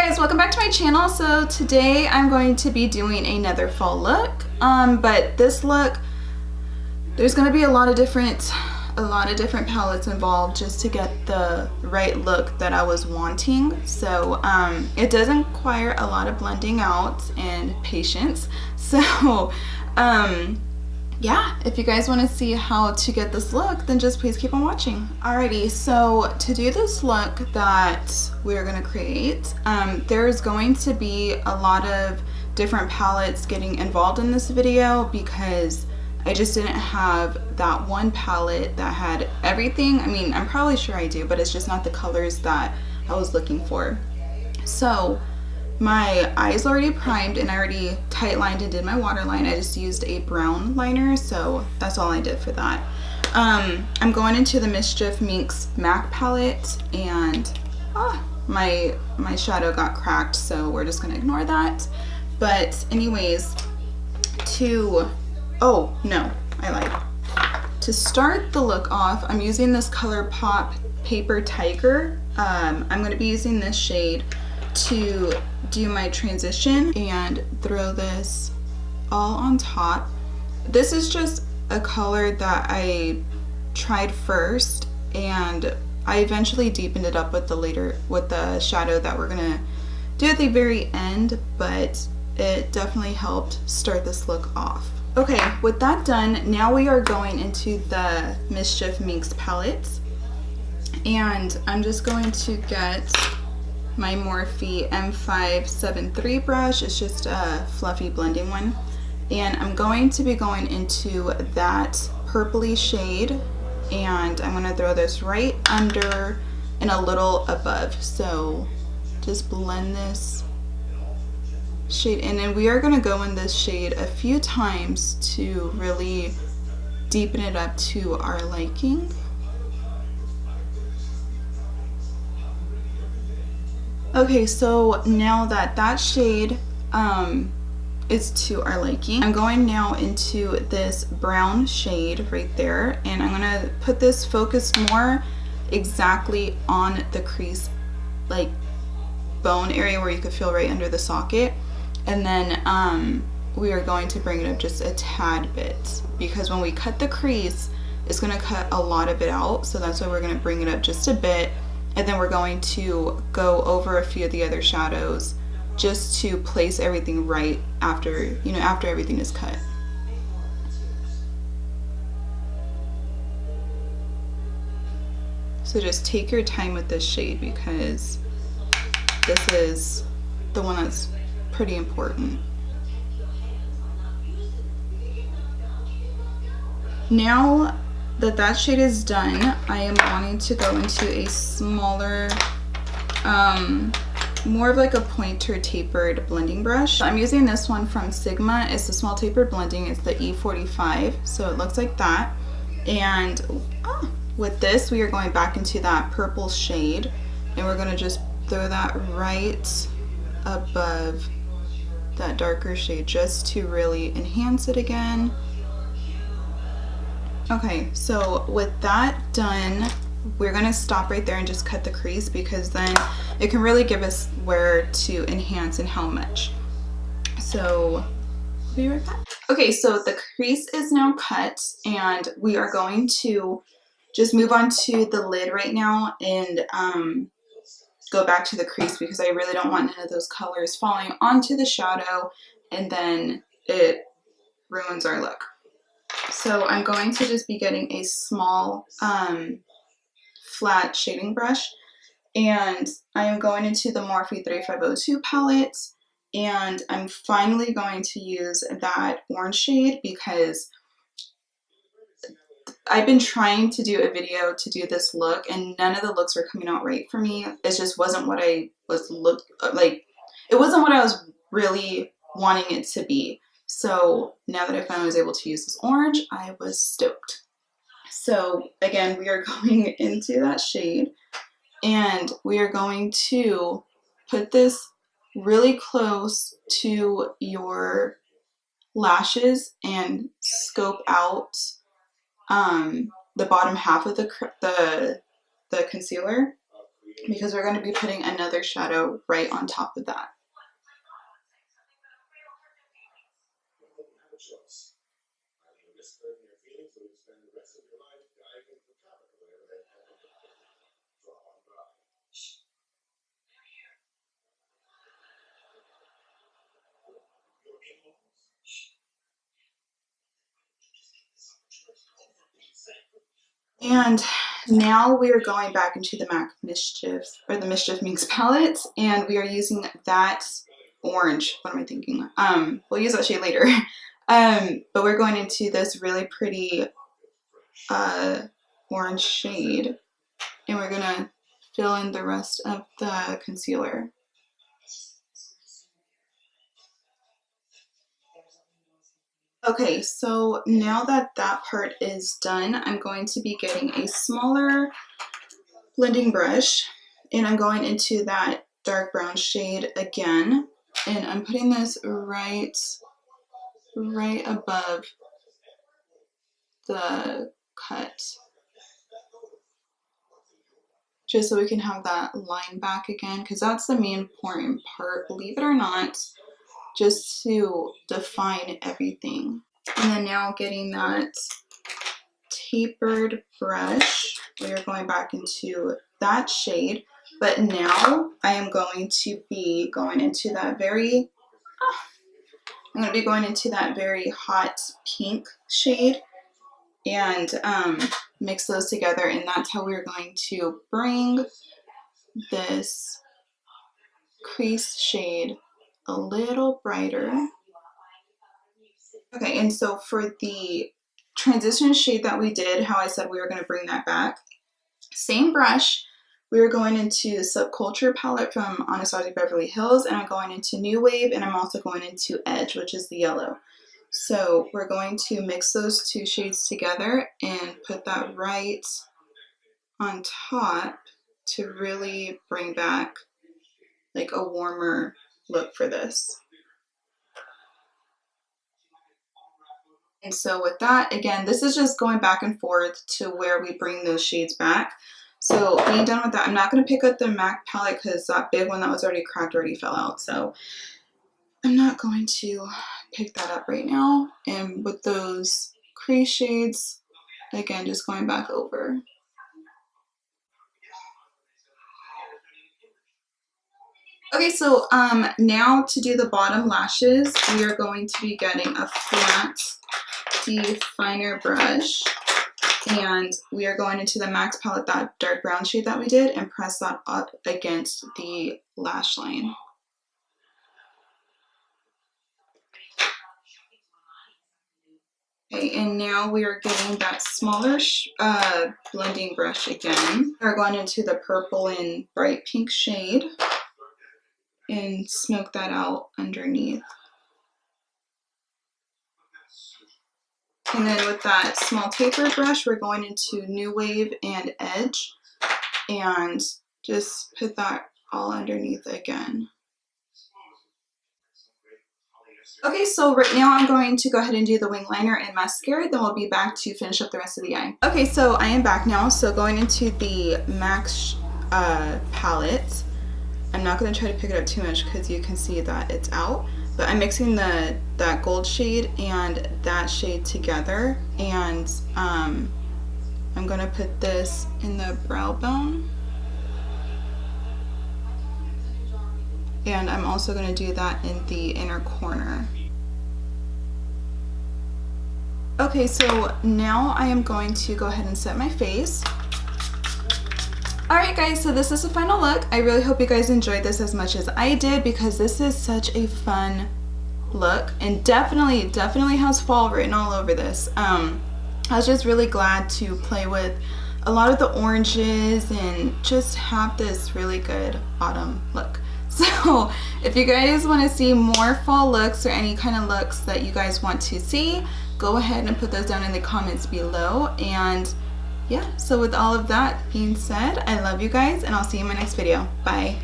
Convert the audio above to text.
guys, welcome back to my channel. So today I'm going to be doing another fall look, but this look, there's going to be a lot of different palettes involved just to get the right look that I was wanting. So it does require a lot of blending out and patience. So yeah, if you guys want to see how to get this look, then just please keep on watching. Alrighty, so to do this look that we're going to create, there's going to be a lot of different palettes getting involved in this video because I just didn't have that one palette that had everything. I mean, I'm probably sure I do, but it's just not the colors that I was looking for. So my eyes already primed and I already tight lined and did my waterline. I just used a brown liner, so that's all I did for that. I'm going into the Mischief Minx MAC palette, and my shadow got cracked, so we're just gonna ignore that. But anyways, to start the look off, I'm using this ColourPop Paper Tiger. I'm going to be using this shade to do my transition and throw this all on top. This is just a color that I tried first, and I eventually deepened it up with the shadow that we're gonna do at the very end, but it definitely helped start this look off. Okay, with that done, now we are going into the Mischief Minx palette, and I'm just going to get my Morphe M573 brush. It's just a fluffy blending one, and I'm going to be going into that purpley shade, and I'm going to throw this right under and a little above. So just blend this shade in, and we are going to go in this shade a few times to really deepen it up to our liking. Okay, so now that shade is to our liking, I'm going now into this brown shade right there, and I'm gonna put this focused more exactly on the crease, like bone area where you could feel right under the socket. And then we are going to bring it up just a tad bit, because when we cut the crease, it's gonna cut a lot of it out. So that's why we're gonna bring it up just a bit. And then we're going to go over a few of the other shadows just to place everything right after everything is cut. So just take your time with this shade, because this is the one that's pretty important. Now that shade is done, I am wanting to go into a smaller, more of like a pointer tapered blending brush. I'm using this one from Sigma. It's the small tapered blending. It's the E45, so it looks like that. And with this, we are going back into that purple shade, and we're gonna just throw that right above that darker shade just to really enhance it again. Okay, so with that done, we're gonna stop right there and just cut the crease, because then it can really give us where to enhance and how much. So we'll be right back. Okay, so the crease is now cut, and we are going to just move on to the lid right now and go back to the crease, because I really don't want none of those colors falling onto the shadow, and then it ruins our look. So I'm going to just be getting a small flat shading brush, and I am going into the Morphe 3502 palette, and I'm finally going to use that orange shade, because I've been trying to do a video to do this look, and none of the looks were coming out right for me. It just wasn't what I was it wasn't what I was really wanting it to be. So now that I finally was able to use this orange, I was stoked. So again, we are going into that shade, and we are going to put this really close to your lashes and scope out the bottom half of the concealer. because we're going to be putting another shadow right on top of that. And now we are going back into the MAC Mischief, or the Mischief Minx palette, and we are using that orange. What am I thinking? We'll use that shade later. But we're going into this really pretty orange shade, and we're gonna fill in the rest of the concealer. Okay, so now that that part is done, I'm going to be getting a smaller blending brush, and I'm going into that dark brown shade again, and I'm putting this right above the cut, just so we can have that line back again, because that's the main important part, believe it or not, just to define everything. And then now getting that tapered brush, we are going back into that shade, but now I am going to be going into that very hot pink shade, and mix those together, and that's how we're going to bring this crease shade a little brighter. Okay, and so for the transition shade that we did, how I said we were going to bring that back, same brush, we were going into Subculture palette from Anastasia Beverly Hills, and I'm going into New Wave, and I'm also going into Edge, which is the yellow. So we're going to mix those two shades together and put that right on top to really bring back like a warmer look for this. And so with that, again, this is just going back and forth to where we bring those shades back. So being done with that, I'm not going to pick up the MAC palette because that big one that was already cracked already fell out. So I'm not going to pick that up right now. And with those crease shades, again, just going back over. Okay, so now to do the bottom lashes, we are going to be getting a flat definer brush, and we are going into the MAC palette, that dark brown shade that we did, and press that up against the lash line. Okay, and now we are getting that smaller blending brush again. We're going into the purple and bright pink shade and smoke that out underneath. And then with that small taper brush, we're going into New Wave and Edge and just put that all underneath again. Okay, so right now I'm going to go ahead and do the wing liner and mascara, then we'll be back to finish up the rest of the eye. Okay, so I am back now. So going into the MAC palette, I'm not going to try to pick it up too much because you can see that it's out. But I'm mixing that gold shade and that shade together, and I'm going to put this in the brow bone. And I'm also going to do that in the inner corner. Okay, so now I am going to go ahead and set my face. Alright guys, so this is the final look. I really hope you guys enjoyed this as much as I did, because this is such a fun look and definitely has fall written all over this. I was just really glad to play with a lot of the oranges and just have this really good autumn look. So if you guys want to see more fall looks or any kind of looks that you guys want to see, go ahead and put those down in the comments below. And yeah, so with all of that being said, I love you guys, and I'll see you in my next video. Bye.